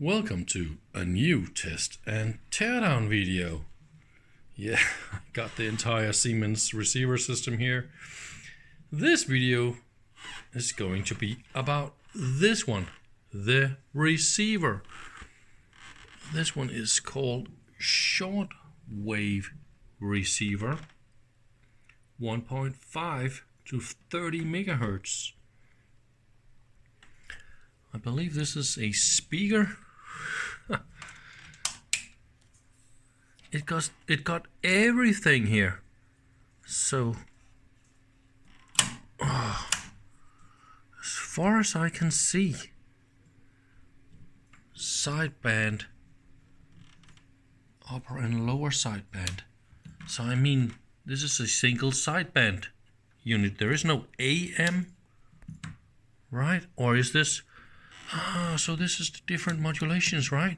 Welcome to a new test and teardown video. Yeah, I got the entire Siemens receiver system here. This video is going to be about this one, the receiver. This one is called Shortwave Receiver, 1.5 to 30 megahertz. I believe this is a speaker. It got everything here. So as far as I can see, sideband, upper and lower sideband. So I mean, this is a single sideband unit. There is no AM, right? Or is this? So this is the different modulations, right?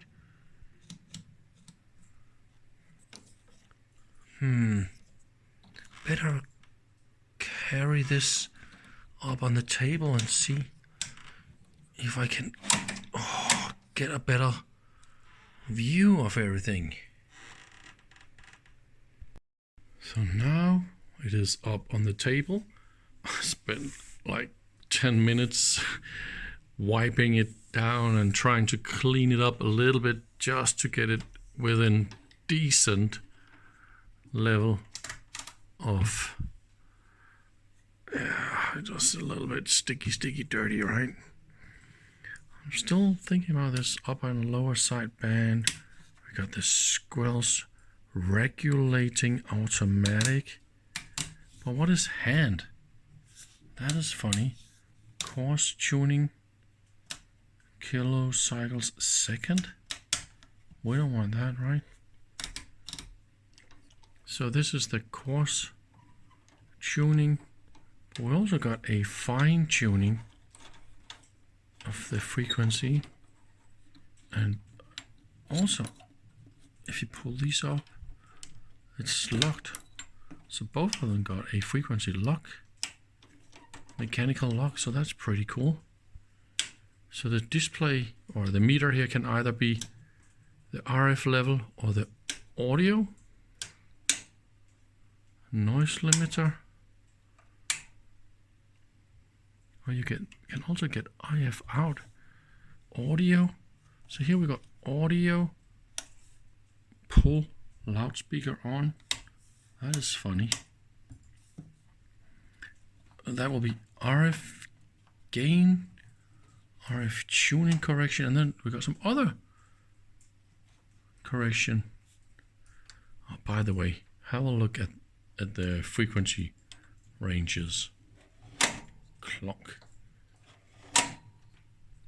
Better carry this up on the table and see if I can get a better view of everything. So now it is up on the table. I spent like 10 minutes wiping it down and trying to clean it up a little bit just to get it within decent level of just a little bit sticky dirty, right? I'm still thinking about this upper and lower side band. We got the squelch regulating automatic, but what is hand? That is funny. Coarse tuning, kilocycles second. We don't want that, right? So this is the coarse tuning. But we also got a fine tuning of the frequency. And also, if you pull these up, it's locked. So both of them got a frequency lock, mechanical lock, so that's pretty cool. So the display or the meter here can either be the RF level or the audio. Noise limiter. Or you can also get IF out. Audio. So here we got audio. Pull loudspeaker on. That is funny. That will be RF gain, RF tuning correction, and then we got some other correction. Oh, by the way, have a look at the frequency ranges. Clock.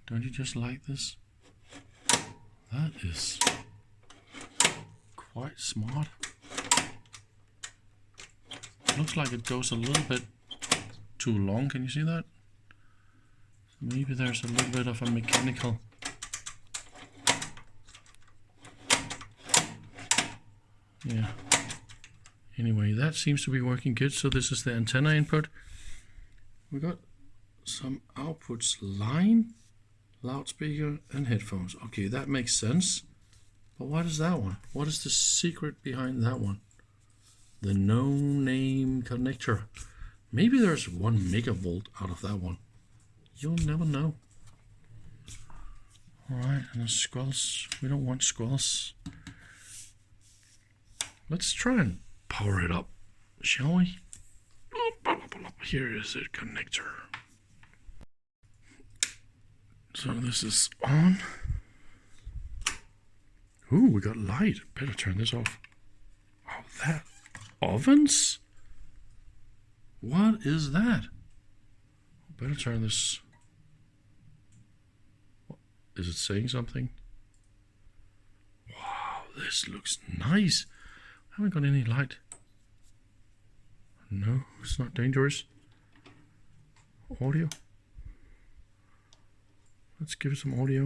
Don't you just like this? That is quite smart. Looks like it goes a little bit too long. Can you see that? Maybe there's a little bit of a mechanical. Yeah. Anyway, that seems to be working good. So this is the antenna input. We got some outputs: line, loudspeaker, and headphones. Okay, that makes sense. But what is that one? What is the secret behind that one? The no-name connector. Maybe there's 1 megavolt out of that one. You'll never know. Alright, and the squelch. We don't want squelch. Let's try and power it up, shall we? Here is the connector. So this is on. Ooh, we got light. Better turn this off. Oh, that ovens? What is that? Better turn this. Is it saying something? Wow, this looks nice. I haven't got any light. No, it's not dangerous. Audio. Let's give it some audio.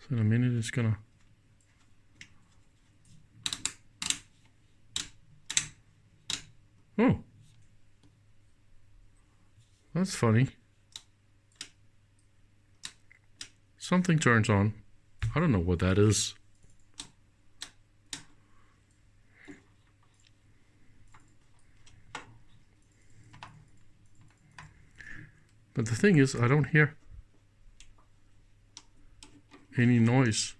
So in a minute it's gonna. Oh, that's funny. something turns on. I don't know what that is. But the thing is, I don't hear any noise.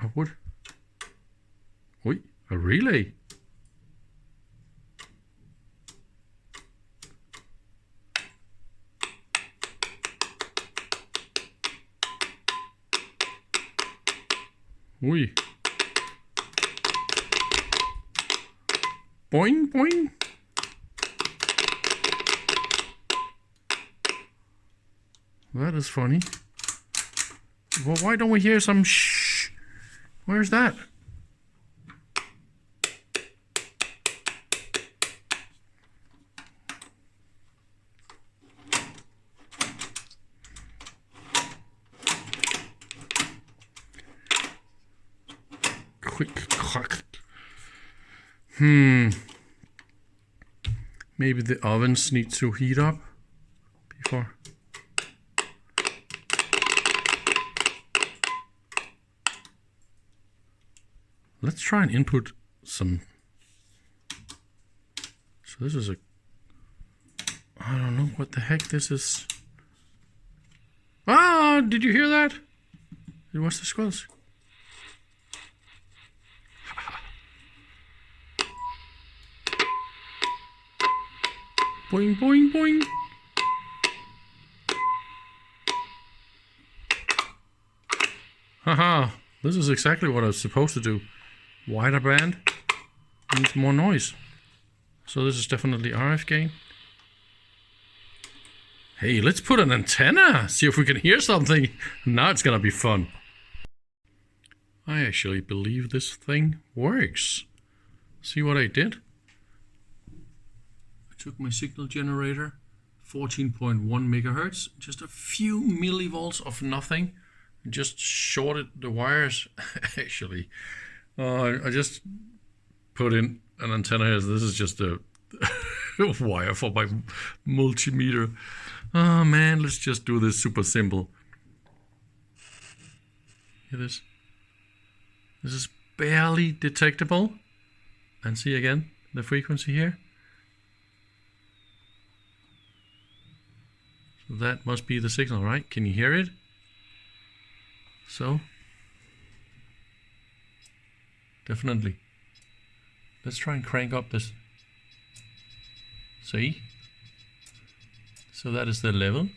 I would. Wait, a relay. Oi. Boing, boing. That is funny. Well, why don't we hear some shh? Where's that? Quick crack. Maybe the ovens need to heat up before. Let's try and input some. So this is a, I don't know what the heck this is. Ah, did you hear that? It was the squirrels. Boing, boing, boing. Haha, this is exactly what I was supposed to do. Wider band needs more noise. So this is definitely RF gain. Hey, let's put an antenna. See if we can hear something. Now it's gonna be fun. I actually believe this thing works. See what I did? I took my signal generator, 14.1 megahertz, just a few millivolts of nothing, and just shorted the wires. Actually, I just put in an antenna here. This is just a wire for my multimeter. Oh man, let's just do this super simple. Hear this? This is barely detectable. And see again the frequency here. So that must be the signal, right? Can you hear it? So definitely. Let's try and crank up this. See? So that is the level.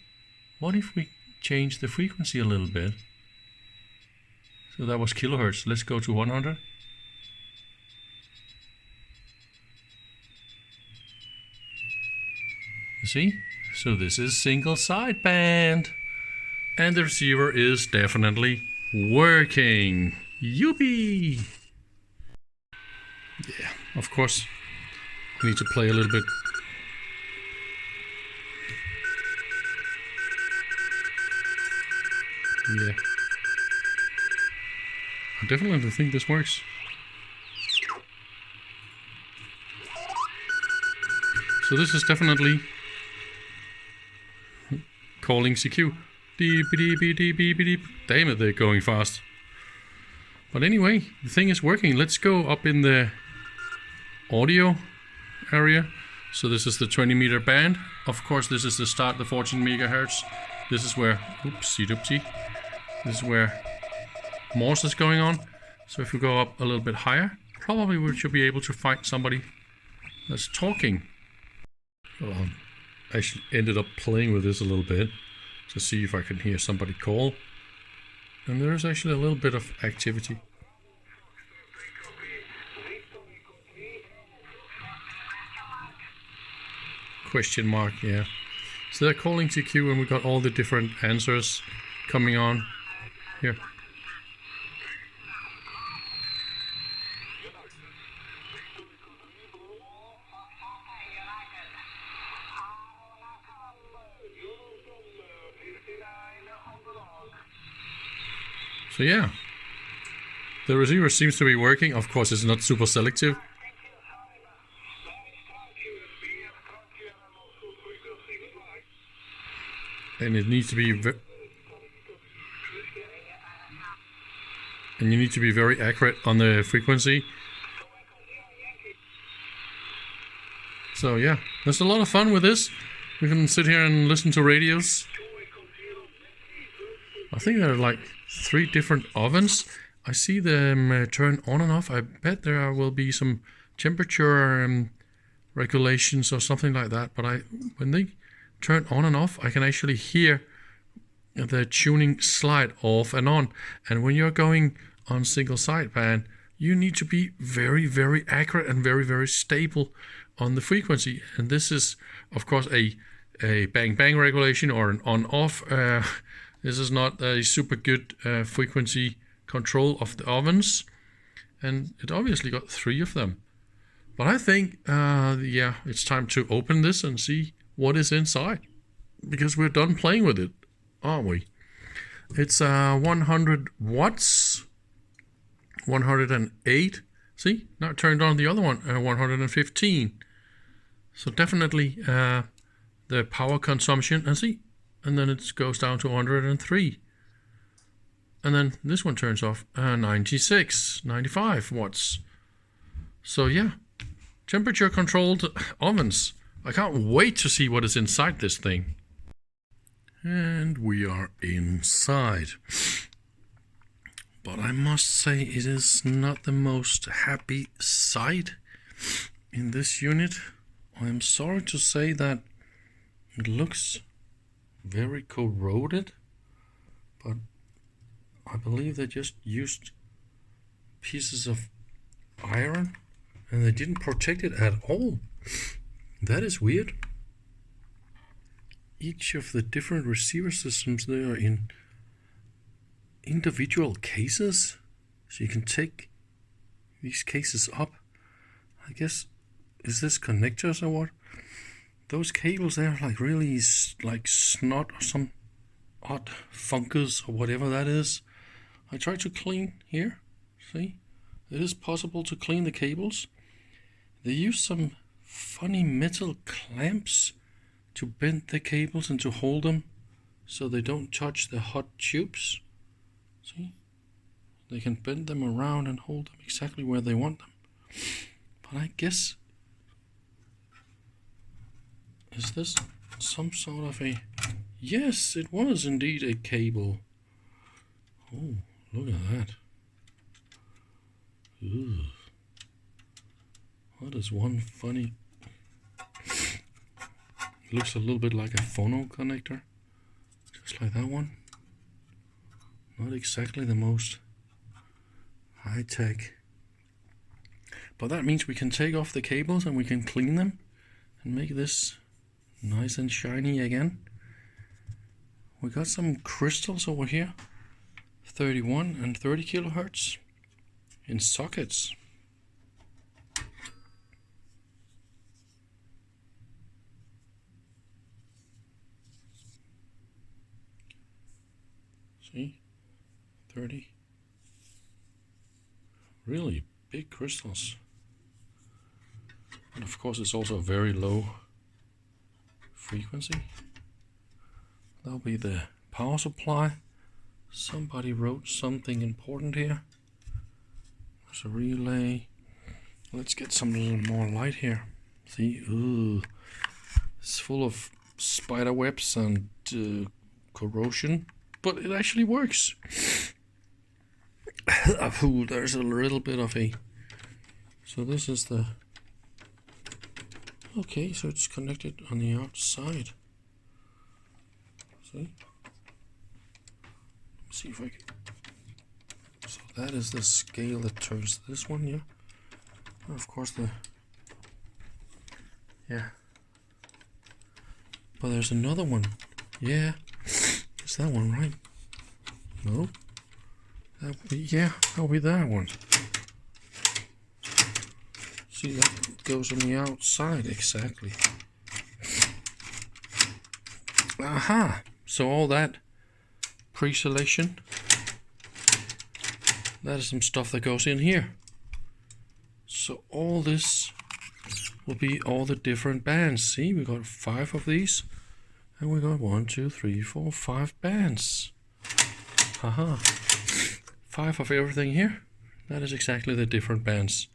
What if we change the frequency a little bit? So that was kilohertz. Let's go to 100. You see? So this is single sideband. And the receiver is definitely working. Youpee! Yeah, of course. We need to play a little bit. Yeah. I definitely think this works. So this is definitely calling CQ. Deep, deep, deep, deep, deep. Damn it, they're going fast. But anyway, the thing is working. Let's go up in the audio area. So this is the 20 meter band. Of course, this is the start, the 14 megahertz. This is where, oopsie doopsie. This is where Morse is going on. So if we go up a little bit higher, probably we should be able to find somebody that's talking. Well, I actually ended up playing with this a little bit to see if I can hear somebody call. And there is actually a little bit of activity. Question mark, yeah. So they're calling CQ and we got all the different answers coming on here. So yeah, the receiver seems to be working. Of course, it's not super selective. And it needs to be and you need to be very accurate on the frequency. So yeah, there's a lot of fun with this. We can sit here and listen to radios. I think there are like 3 different ovens. I see them turn on and off. I bet there will be some temperature regulations or something like that. But when they turn on and off, I can actually hear the tuning slide off and on. And when you're going on single sideband, you need to be very, very accurate and very, very stable on the frequency. And this is, of course, a bang-bang regulation or an on-off. This is not a super good frequency control of the ovens. And it obviously got 3 of them. But I think, yeah, it's time to open this and see what is inside. Because we're done playing with it, aren't we? It's 100 watts, 108. See, now it turned on the other one, 115. So definitely the power consumption, and see, and then it goes down to 103. And then this one turns off, 96, 95 watts. So yeah, temperature controlled ovens. I can't wait to see what is inside this thing. And we are inside. But I must say it is not the most happy sight in this unit. I'm sorry to say that it looks very corroded, but I believe they just used pieces of iron and they didn't protect it at all. That is weird. Each of the different receiver systems, they are in individual cases, so you can take these cases up. I guess, is this connectors or what? Those cables, they're like really like snot or some odd fungus or whatever that is. I tried to clean here. See, it is possible to clean the cables. They use some funny metal clamps to bend the cables and to hold them so they don't touch the hot tubes. See, they can bend them around and hold them exactly where they want them. But I guess, is this some sort of a, yes, it was indeed a cable. Oh, look at that. Ugh. What is one funny, it looks a little bit like a phono connector, just like that one. Not exactly the most high-tech, but that means we can take off the cables and we can clean them and make this nice and shiny again. We got some crystals over here, 31 and 30 kilohertz in sockets. See, 30. Really big crystals. And of course it's also a very low frequency. That'll be the power supply. Somebody wrote something important here. There's a relay. Let's get some little more light here. See, ooh, it's full of spider webs and corrosion. But it actually works. Ooh, there's a little bit of a, so this is the, okay, so it's connected on the outside. See? Let's see if I can, so that is the scale that turns this one, yeah. And of course the, yeah. But there's another one, yeah. Is that one right? No? That would be, yeah, that would be that one. See, that goes on the outside, exactly. Aha! So all that pre-selection, that is some stuff that goes in here. So all this will be all the different bands. See, we got 5 of these. And we got 1, 2, 3, 4, 5 bands. Haha. 5 of everything here. That is exactly the different bands.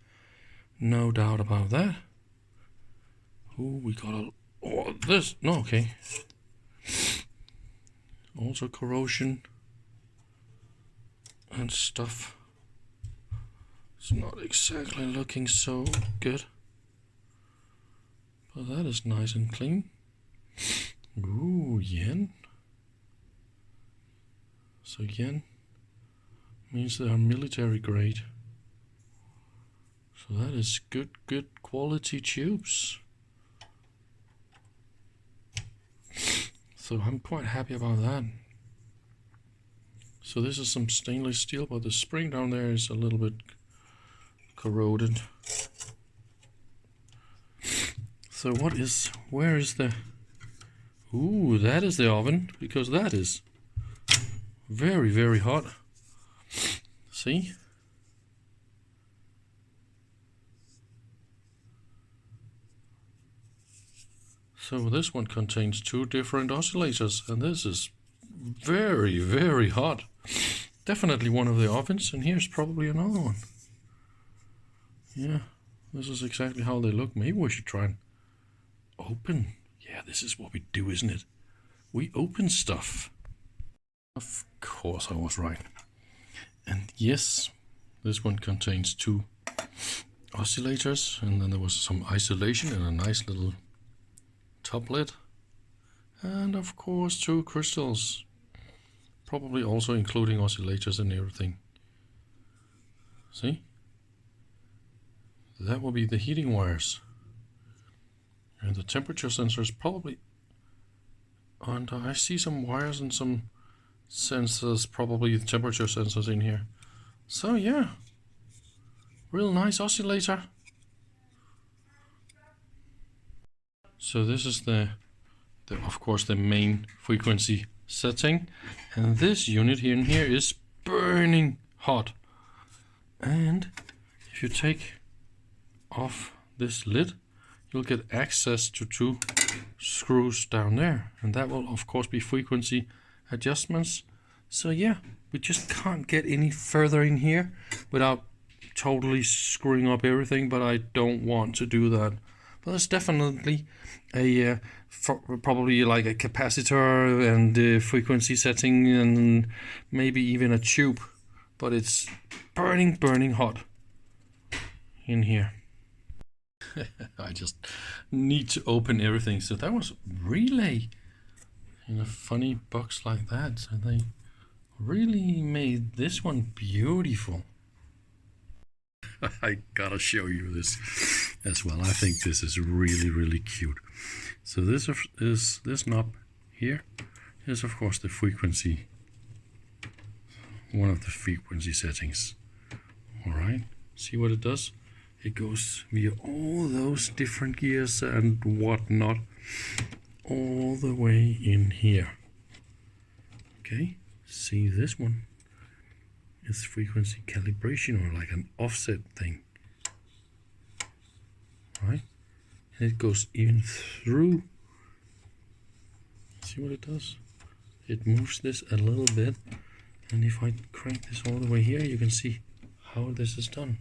No doubt about that. Ooh, we got a... Oh, this... No, okay. Also corrosion and stuff. It's not exactly looking so good. But that is nice and clean. Ooh, yen. So yen means they are military grade. So that is good quality tubes. So I'm quite happy about that. So this is some stainless steel, but the spring down there is a little bit corroded. So where is the... Ooh, that is the oven, because that is very, very hot. See? So this one contains 2 different oscillators, and this is very, very hot. Definitely one of the ovens, and here's probably another one. Yeah, this is exactly how they look. Maybe we should try and open. Yeah, this is what we do, isn't it? We open stuff. Of course I was right. And yes, this one contains 2 oscillators, and then there was some isolation and a nice little top lid, and of course 2 crystals, probably also including oscillators and everything. See, that will be the heating wires, and the temperature sensors probably, and I see some wires and some sensors, probably temperature sensors in here. So yeah, real nice oscillator. So this is the of course the main frequency setting, and this unit here in here is burning hot. And if you take off this lid, you'll get access to 2 screws down there, and that will of course be frequency adjustments. So yeah, we just can't get any further in here without totally screwing up everything, but I don't want to do that. But there's definitely a probably like a capacitor and frequency setting, and maybe even a tube, but it's burning hot in here. I just need to open everything. So that was relay in a funny box like that. So they really made this one beautiful. I gotta show you this as well. I think this is really cute. So this is this knob here is of course the frequency, one of the frequency settings. All right, see what it does? It goes via all those different gears and whatnot all the way in here. Okay, see this one is frequency calibration, or like an offset thing, right? And it goes even through. See what it does? It moves this a little bit, and if I crank this all the way here, you can see how this is done.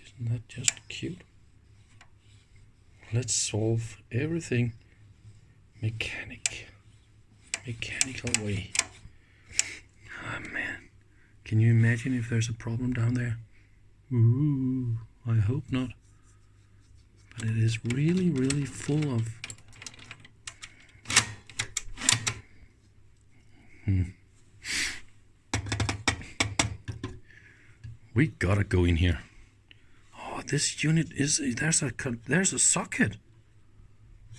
Isn't that just cute? Let's solve everything mechanical way. Oh man, can you imagine if there's a problem down there? Ooh, I hope not. But it is really full of... We gotta go in here. Oh, this unit is... There's a socket.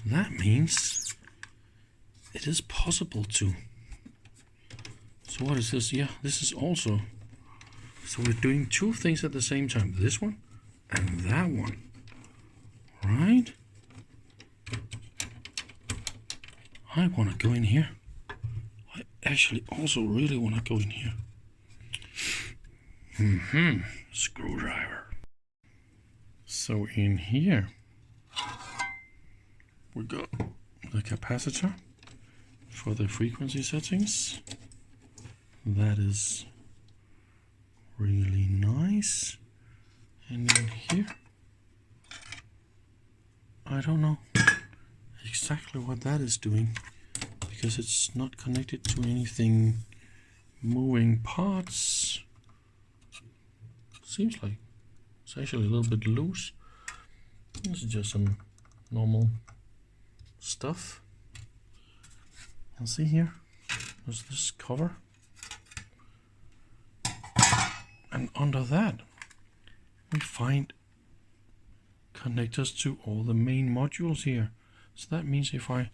That means it is possible to... So what is this? Yeah, this is also... So we're doing 2 things at the same time. This one and that one. Right? I want to go in here. I actually also really want to go in here. Screwdriver. So in here we got the capacitor for the frequency settings. That is really nice. And in here, I don't know exactly what that is doing, because it's not connected to anything moving parts. Seems like it's actually a little bit loose. This is just some normal stuff. And see here, there's this cover. And under that, we find connectors to all the main modules here. So that means if I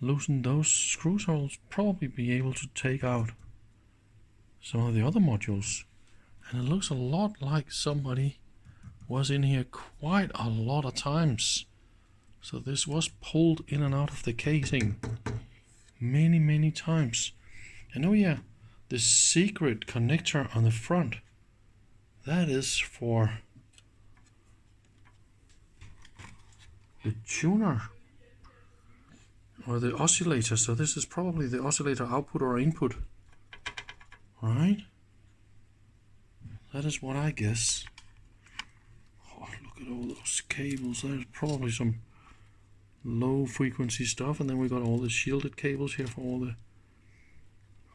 loosen those screws, I'll probably be able to take out some of the other modules. And it looks a lot like somebody was in here quite a lot of times. So this was pulled in and out of the casing many times. And oh yeah, the secret connector on the front, that is for the tuner or the oscillator. So this is probably the oscillator output or input. Alright, that is what I guess. Oh, look at all those cables. There's probably some low frequency stuff, and then we got all the shielded cables here for all the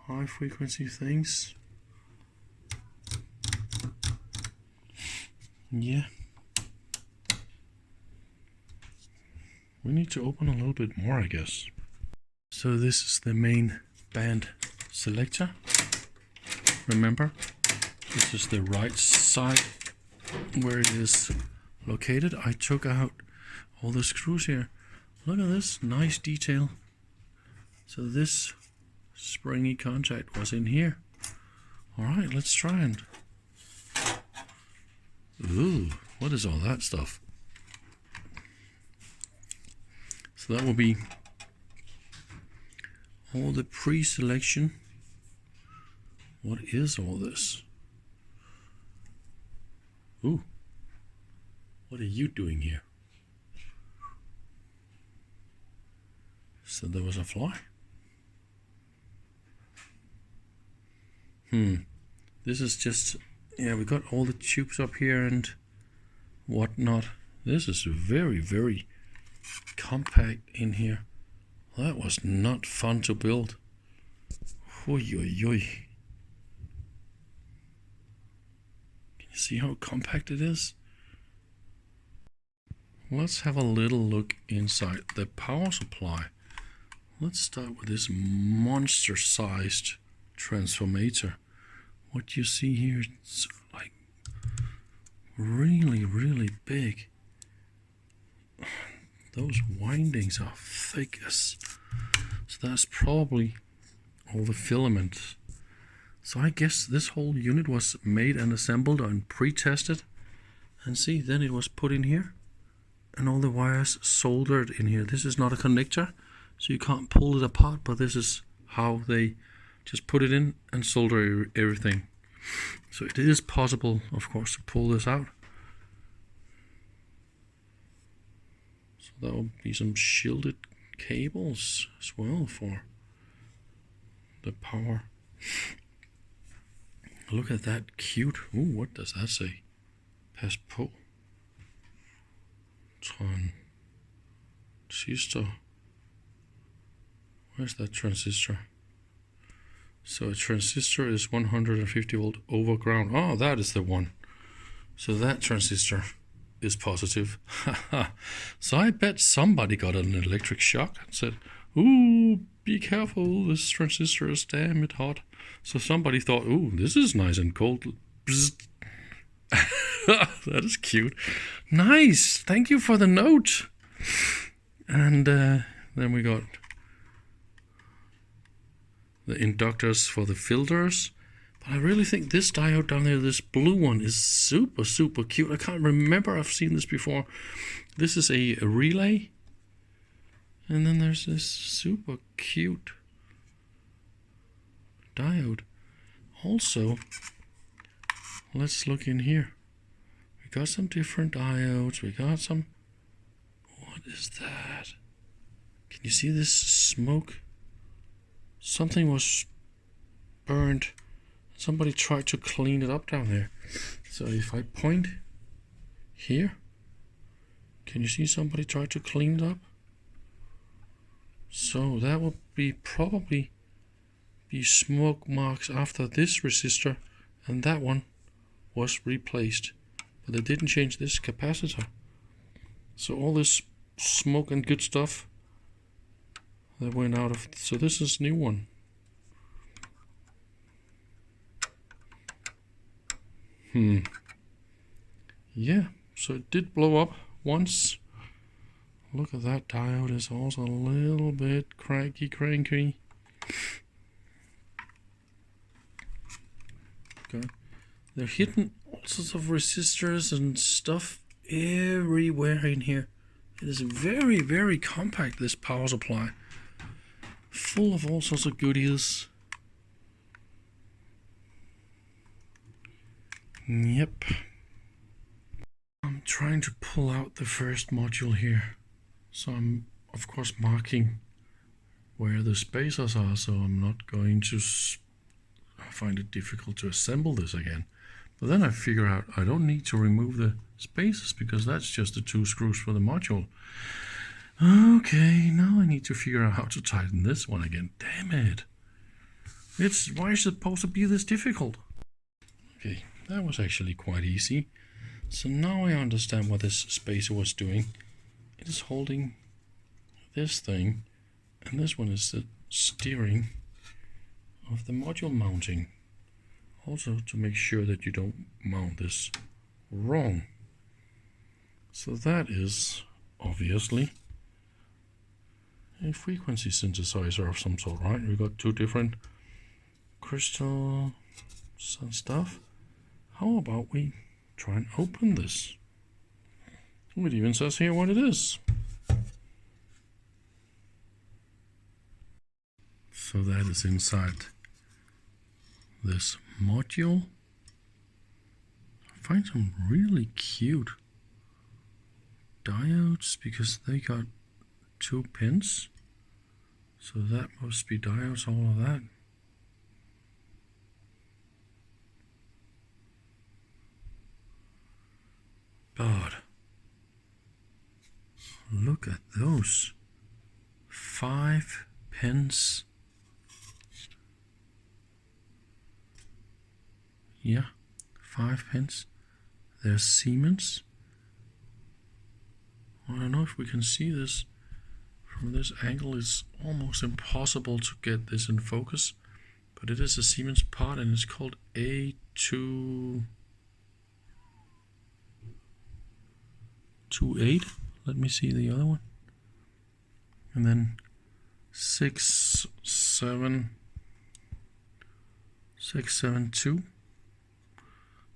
high frequency things. Yeah, we need to open a little bit more, I guess. So this is the main band selector. Remember, this is the right side where it is located. I took out all the screws here. Look at this nice detail. So this springy contact was in here. Alright, let's try and... Ooh, what is all that stuff? So that will be all the pre-selection. What is all this? Ooh, what are you doing here? So there was a fly. This is just, yeah, we got all the tubes up here and whatnot. This is very compact in here. That was not fun to build. Oy, oy, oy. Can you see how compact it is? Let's have a little look inside the power supply. Let's start with this monster-sized transformator. What you see here is like really big. Those windings are thick as... So that's probably all the filaments. So I guess this whole unit was made and assembled and pre-tested. And see, then it was put in here. And all the wires soldered in here. This is not a connector, so you can't pull it apart, but this is how they just put it in and solder everything. So it is possible, of course, to pull this out. So that will be some shielded cables as well for the power. Look at that cute. Ooh, what does that say? Pas på. Transistor. Where's that transistor? So a transistor is 150 volt over ground. Oh, that is the one. So that transistor is positive. So I bet somebody got an electric shock and said, ooh, be careful, this transistor is damn it hot. So somebody thought, ooh, this is nice and cold. That is cute. Nice, thank you for the note. And then we got the inductors for the filters. But I really think this diode down there, this blue one, is super cute. I can't remember, I've seen this before. This is a relay. And then there's this super cute diode. Also, let's look in here. We got some different diodes. We got some... What is that? Can you see this smoke? Something was burned. Somebody tried to clean it up down there. So if I point here, can you see somebody tried to clean it up? So that would be probably be smoke marks after this resistor, and that one was replaced, but they didn't change this capacitor. So all this smoke and good stuff that went out of, so this is new one. Yeah, so it did blow up once. Look at that diode, is also a little bit cranky. Okay. They're hidden all sorts of resistors and stuff everywhere in here. It is very, very compact, this power supply. Full of all sorts of goodies. Yep. I'm trying to pull out the first module here. So I'm, of course, marking where the spacers are, so I'm not going to find it difficult to assemble this again. But then I figure out I don't need to remove the spacers because that's just the 2 screws for the module. Okay, now I need to figure out how to tighten this one again. Damn it. Why is it supposed to be this difficult? Okay, that was actually quite easy. So now I understand what this spacer was doing. It is holding this thing, and this one is the steering of the module mounting. Also to make sure that you don't mount this wrong. So that is obviously a frequency synthesizer of some sort, right? We've got 2 different crystals and stuff. How about we try and open this? It even says here what it is. So that is inside this module. I find some really cute diodes because they got 2 pins. So that must be diodes, all of that. But look at those 5 pins. Yeah, 5 pins. There's Siemens. I don't know if we can see this from this angle. It's almost impossible to get this in focus, but it is a Siemens part and it's called A228. Let me see the other one. And then 672.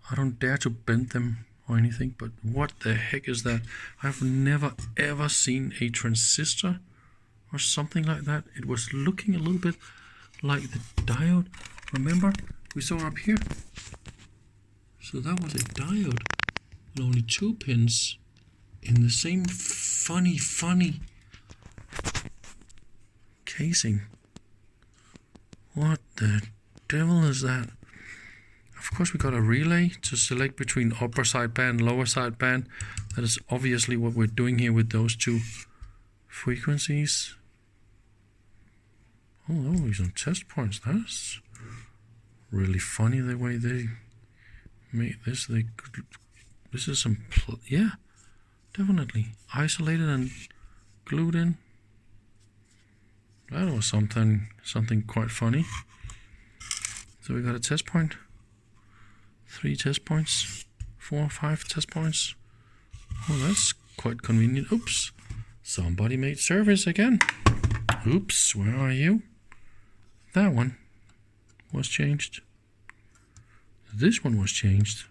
I don't dare to bend them or anything, but what the heck is that? I've never ever seen a transistor or something like that. It was looking a little bit like the diode. Remember, we saw up here. So that was a diode with only 2 pins in the same funny casing. What the devil is that? Of course, we got a relay to select between upper sideband, lower sideband. That is obviously what we're doing here with those 2 frequencies. Oh, these are test points. That's really funny the way they made this. This is some, yeah, definitely isolated and glued in. That was something quite funny. So we got a test point. 3 test points, 4 or 5 test points. Oh, that's quite convenient. Oops, somebody made service again. Oops, where are you? That one was changed. This one was changed.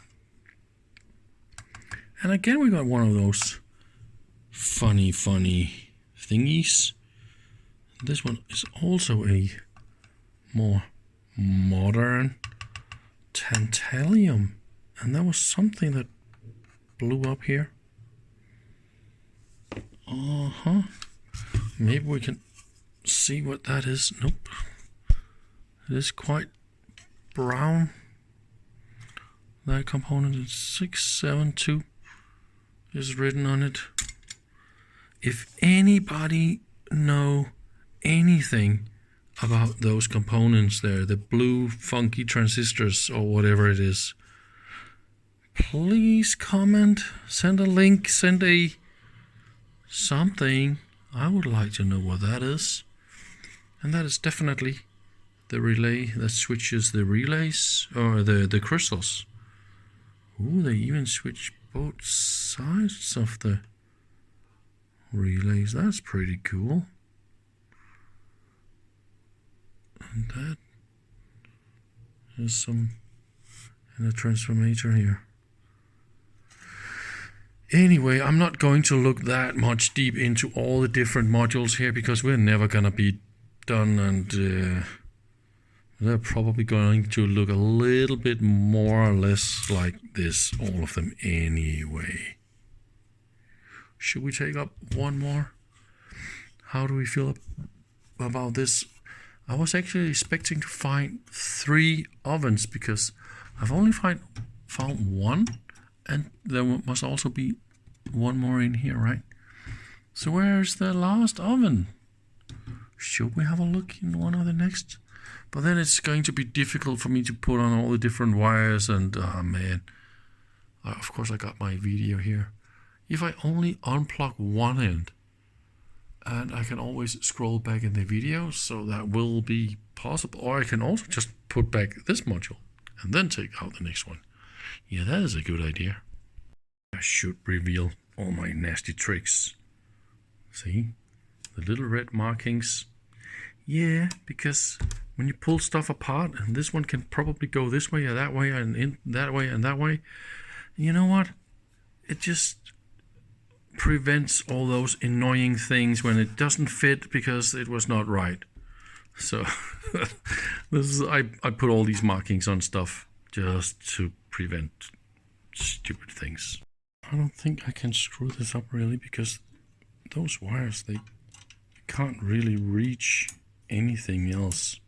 And again, we got one of those funny thingies. This one is also a more modern tantalum, and that was something that blew up here. Maybe we can see what that is. Nope. It is quite brown. That component is 672 is written on it. If anybody know anything about those components there, the blue funky transistors or whatever it is, please comment, send a link, send a something. I would like to know what that is. And that is definitely the relay that switches the relays or the crystals. Ooh, they even switch both sides of the relays. That's pretty cool. And that is some in a transformator here. Anyway, I'm not going to look that much deep into all the different modules here because we're never gonna be done, and they're probably going to look a little bit more or less like this, all of them anyway. Should we take up one more? How do we feel about this? I was actually expecting to find 3 ovens because I've only found one, and there must also be one more in here, right? So where's the last oven? Should we have a look in one of the next? But then it's going to be difficult for me to put on all the different wires, and oh man. Of course I got my video here. If I only unplug one end, and I can always scroll back in the video, so that will be possible. Or I can also just put back this module and then take out the next one. Yeah, that is a good idea. I should reveal all my nasty tricks. See? The little red markings. Yeah, because when you pull stuff apart, and this one can probably go this way or that way and in that way and that way, you know what? It just prevents all those annoying things when it doesn't fit because it was not right. So I put all these markings on stuff just to prevent stupid things. I don't think I can screw this up really because those wires, they can't really reach anything else,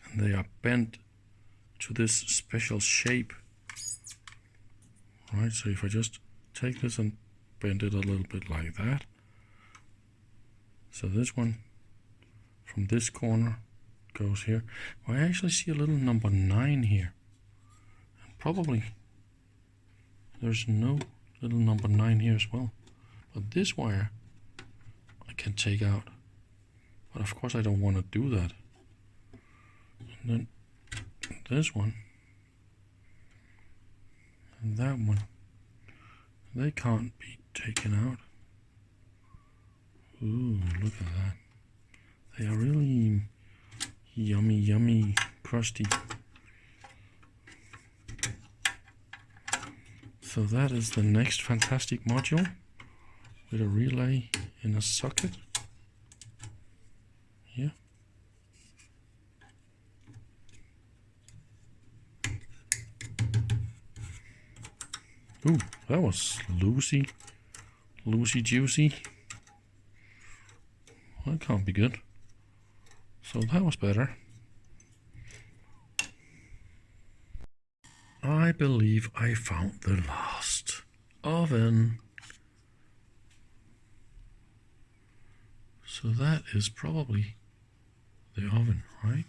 and they are bent to this special shape. Right, so if I just take this and bend it a little bit like that, so this one from this corner goes here. Well, I actually see a little number 9 here, and probably there's no little number 9 here as well, but this wire I can take out, but of course I don't want to do that. And then this one and that one, they can't be taken out. Ooh, look at that. They are really yummy, crusty. So that is the next fantastic module with a relay in a socket. Yeah. Ooh, that was loosey juicy. That can't be good. So that was better. I believe I found the last oven. So that is probably the oven, right?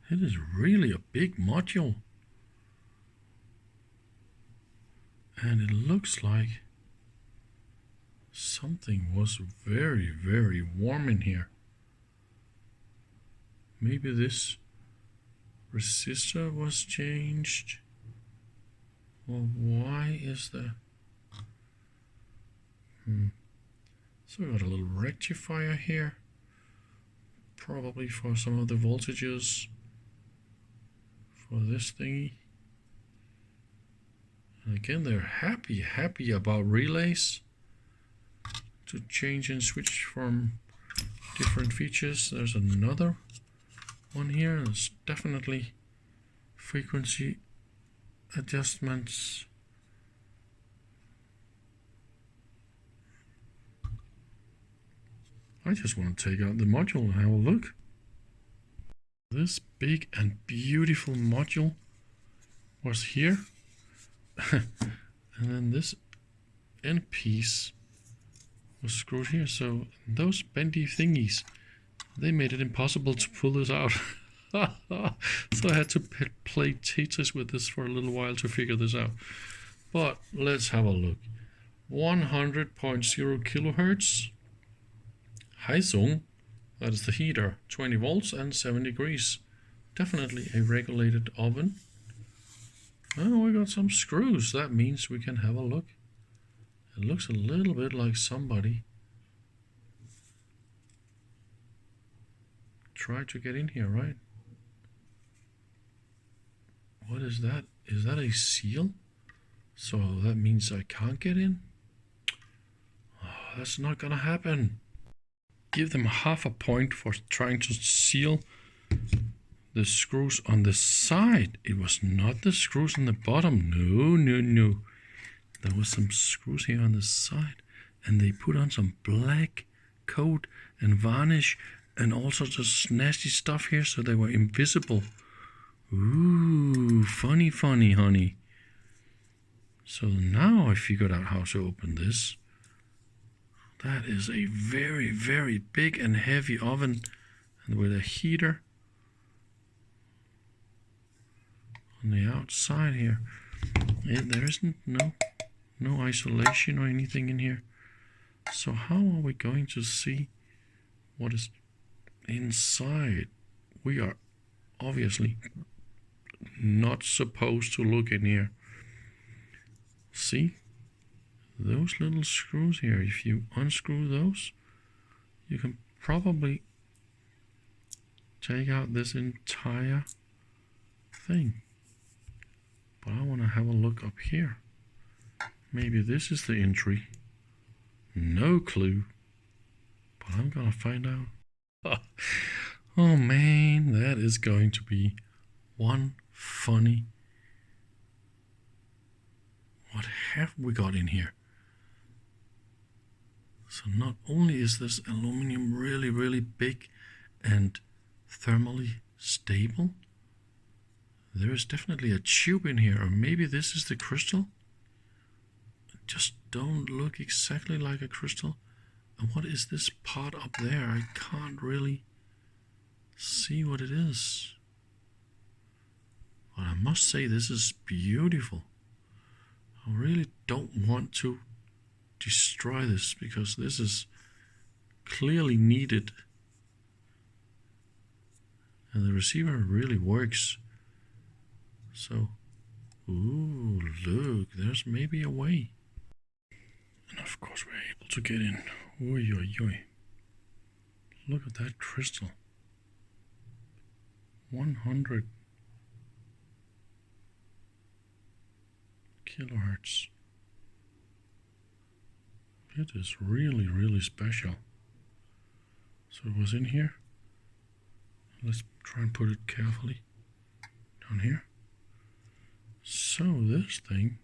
It is really a big module. And it looks like something was very, very warm in here. Maybe this resistor was changed. Well, why is the... So we got a little rectifier here. Probably for some of the voltages for this thingy. And again, they're happy about relays to change and switch from different features. There's another one here. There's definitely frequency adjustments. I just want to take out the module and have a look. this big and beautiful module was here. And then this end piece was screwed here. So those bendy thingies, they made it impossible to pull this out. So I had to play Tetris with this for a little while to figure this out. But let's have a look. 100.0 kilohertz. Heizung, that is the heater, 20 volts and 7 degrees. Definitely a regulated oven. Oh, we got some screws. That means we can have a look. It looks a little bit like somebody tried to get in here, right? What is that? Is that a seal? So that means I can't get in? Oh, that's not gonna happen. Give them half a point for trying to seal the screws on the side. It was not the screws on the bottom. No. There was some screws here on the side, and they put on some black coat and varnish and all sorts of nasty stuff here, so they were invisible. Ooh, funny, honey. So now I figured out how to open this. That is a very, very big and heavy oven, and with a heater on the outside here. There isn't no isolation or anything in here. So how are we going to see what is inside? We are obviously not supposed to look in here. See? Those little screws here, if you unscrew those, you can probably take out this entire thing. But I want to have a look up here. Maybe this is the entry. No clue. But I'm gonna find out. Oh man, that is going to be one funny. What have we got in here? So not only is this aluminum really, really big and thermally stable, there is definitely a tube in here, or maybe this is the crystal. It just don't look exactly like a crystal. And what is this part up there? I can't really see what it is. But I must say this is beautiful. I really don't want to destroy this, because this is clearly needed. And the receiver really works. So, ooh, look, there's maybe a way. And of course we're able to get in. Oy. Look at that crystal. 100 kilohertz. It is really, really special. So it was in here. Let's try and put it carefully down here. So this thing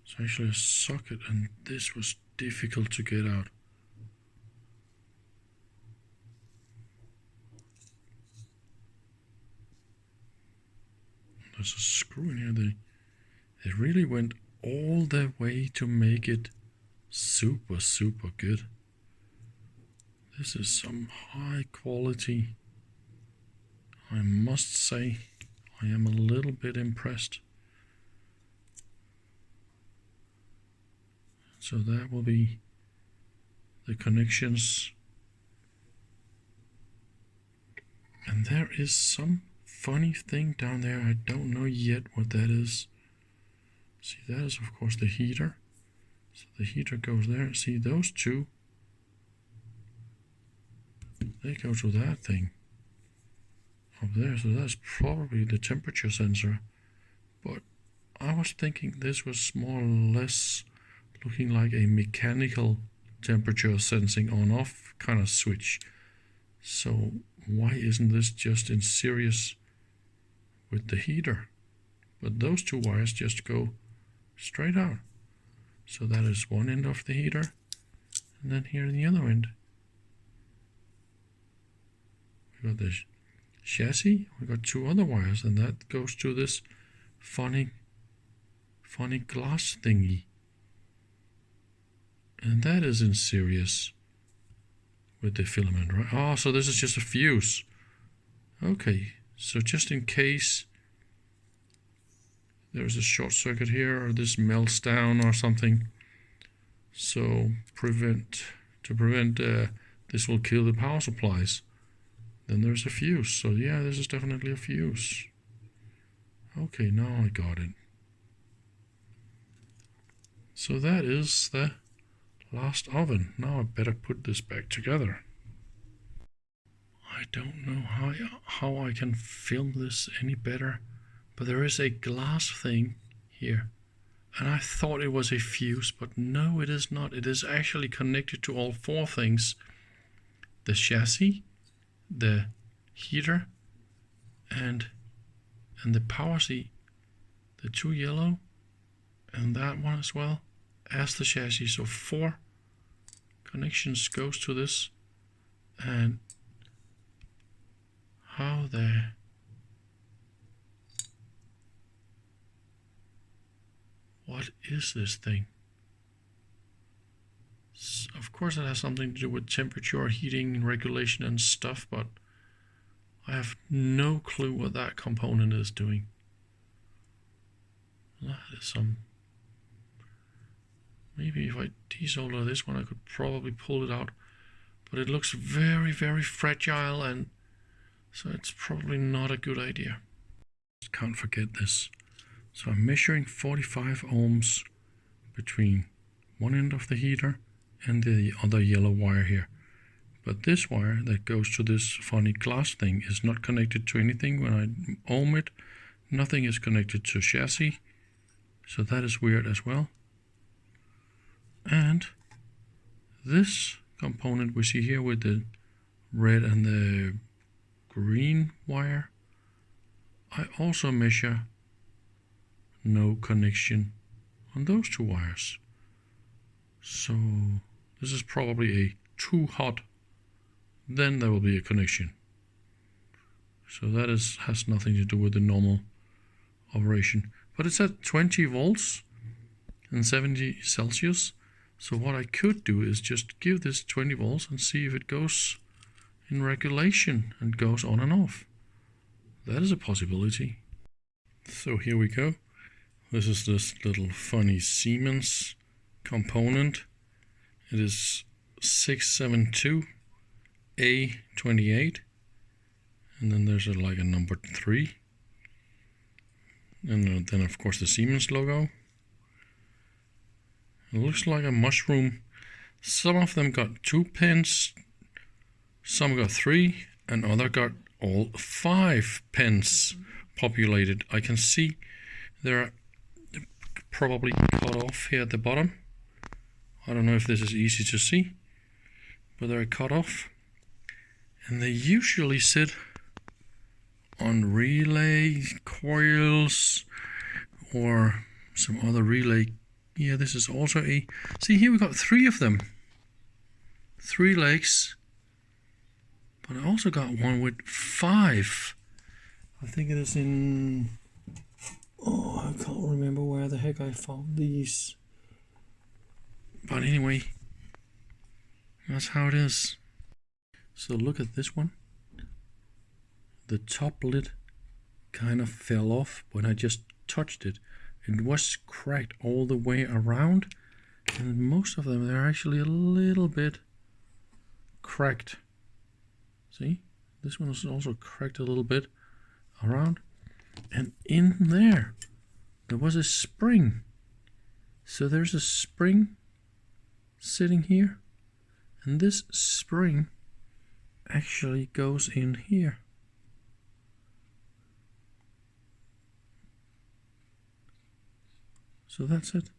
is actually a socket, and this was difficult to get out. There's a screw in here. They really went all the way to make it super, super good. This is some high quality. I must say, I am a little bit impressed. So that will be the connections. And there is some funny thing down there. I don't know yet what that is. See, that is of course the heater. So the heater goes there. See, those two, they go to that thing up there. So that's probably the temperature sensor. But I was thinking this was more or less looking like a mechanical temperature sensing on-off kind of switch. So why isn't this just in series with the heater? But those two wires just go straight out. So that is one end of the heater, and then here the other end we got this chassis. We got 2 other wires, and that goes to this funny glass thingy. And that isn't serious with the filament, right? Oh, so this is just a fuse. Okay, so just in case there's a short circuit here, or this melts down or something, so to prevent this will kill the power supplies, then there's a fuse. So yeah, this is definitely a fuse. Okay, now I got it. So that is the last oven. Now I better put this back together. I don't know how I can film this any better, but there is a glass thing here. And I thought it was a fuse, but no, it is not. It is actually connected to all 4 things. The chassis, the heater, and the power seat. The 2 yellow, and that one as well as the chassis. So 4 connections goes to this. And how the... What is this thing? Of course it has something to do with temperature, heating, regulation and stuff, but I have no clue what that component is doing. That is some... Maybe if I desolder this one I could probably pull it out, but it looks very, very fragile, and so it's probably not a good idea. Can't forget this. So I'm measuring 45 ohms between one end of the heater and the other yellow wire here. But this wire that goes to this funny glass thing is not connected to anything. When I ohm it, nothing is connected to chassis. So that is weird as well. And this component we see here with the red and the green wire, I also measure no connection on those 2 wires. So this is probably a too hot, then there will be a connection. So that has nothing to do with the normal operation. But it's at 20 volts and 70 Celsius. So what I could do is just give this 20 volts and see if it goes in regulation and goes on and off. That is a possibility. So here we go. This is this little funny Siemens component. It is 672A28, and then there's like a number 3, and then of course the Siemens logo. It looks like a mushroom. Some of them got 2 pins, some got 3, and other got all 5 pins populated. I can see there are probably cut off here at the bottom. I don't know if this is easy to see, but they're cut off, and they usually sit on relay coils or some other relay. Yeah, this is also a... See, here we got 3 of them. 3 legs. But I also got one with 5. I think it is in... Oh, I can't remember where the heck I found these. But anyway, that's how it is. So look at this one. The top lid kind of fell off when I just touched it. It was cracked all the way around, and most of them, they're actually a little bit cracked. See, this one is also cracked a little bit around, and in there was a spring. So there's a spring sitting here, and this spring actually goes in here. So that's it.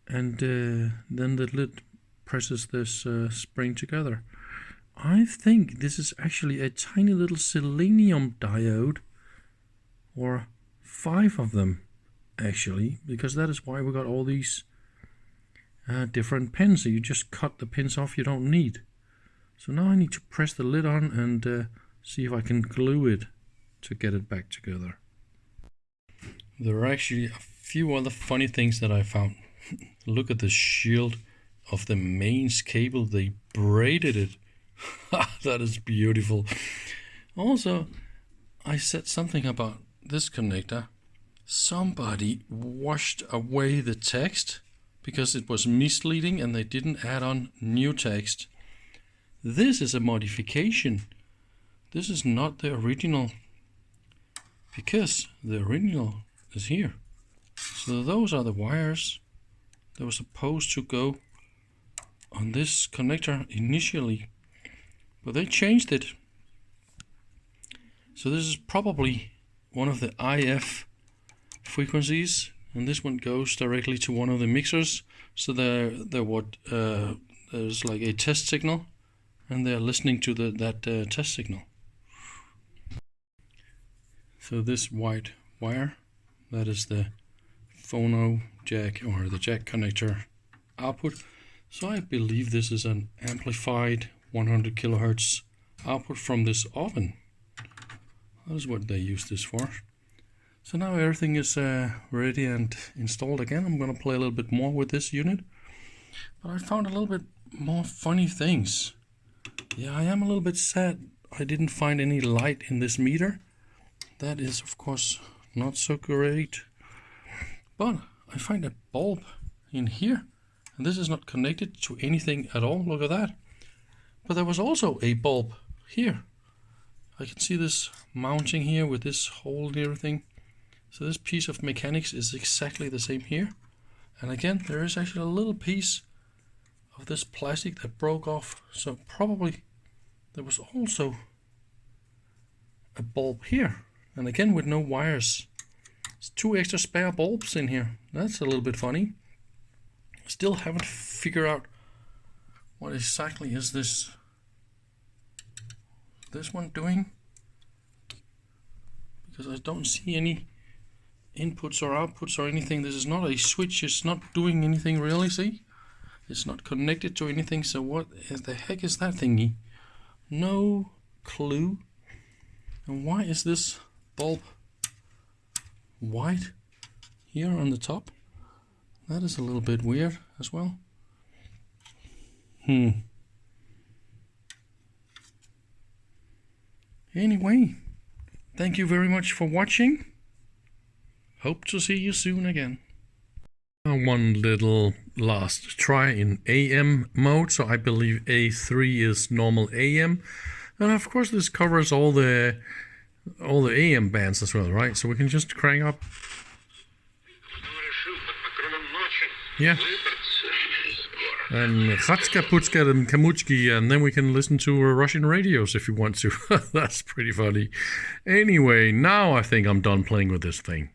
And then the lid presses this spring together. I think this is actually a tiny little selenium diode, or 5 of them actually, because that is why we got all these different pins. So you just cut the pins off you don't need. So now I need to press the lid on and see if I can glue it to get it back together. There are actually a few other funny things that I found. Look at the shield of the mains cable. They braided it. That is beautiful. Also, I said something about this connector. Somebody washed away the text because it was misleading and they didn't add on new text. This is a modification. This is not the original, because the original is here. So those are the wires that were supposed to go on this connector initially, but they changed it. So this is probably one of the IF frequencies, and this one goes directly to one of the mixers. So there's like a test signal, and they're listening to that test signal. So this white wire, that is the phono jack, or the jack connector output. So I believe this is an amplified 100 kilohertz output from this oven. That is what they use this for. So now everything is ready and installed again. I'm going to play a little bit more with this unit. But I found a little bit more funny things. Yeah, I am a little bit sad I didn't find any light in this meter. That is, of course, not so great. But I find a bulb in here. And this is not connected to anything at all. Look at that. But there was also a bulb here. I can see this mounting here with this hole and everything. So this piece of mechanics is exactly the same here. And again, there is actually a little piece of this plastic that broke off. So probably there was also a bulb here. And again, with no wires. There's 2 extra spare bulbs in here. That's a little bit funny. Still haven't figured out what exactly is this one doing, because I don't see any inputs or outputs or anything. This is not a switch. It's not doing anything really. See, it's not connected to anything. So what the heck is that thingy? No clue. And why is this bulb white here on the top? That is a little bit weird as well. Anyway, thank you very much for watching. Hope to see you soon again. One little last try in AM mode. So I believe A3 is normal AM. And of course this covers all the AM bands as well, right? So we can just crank up. Yeah. And Khatska, Putska, and Kamutski, and then we can listen to Russian radios if you want to. That's pretty funny. Anyway, now I think I'm done playing with this thing.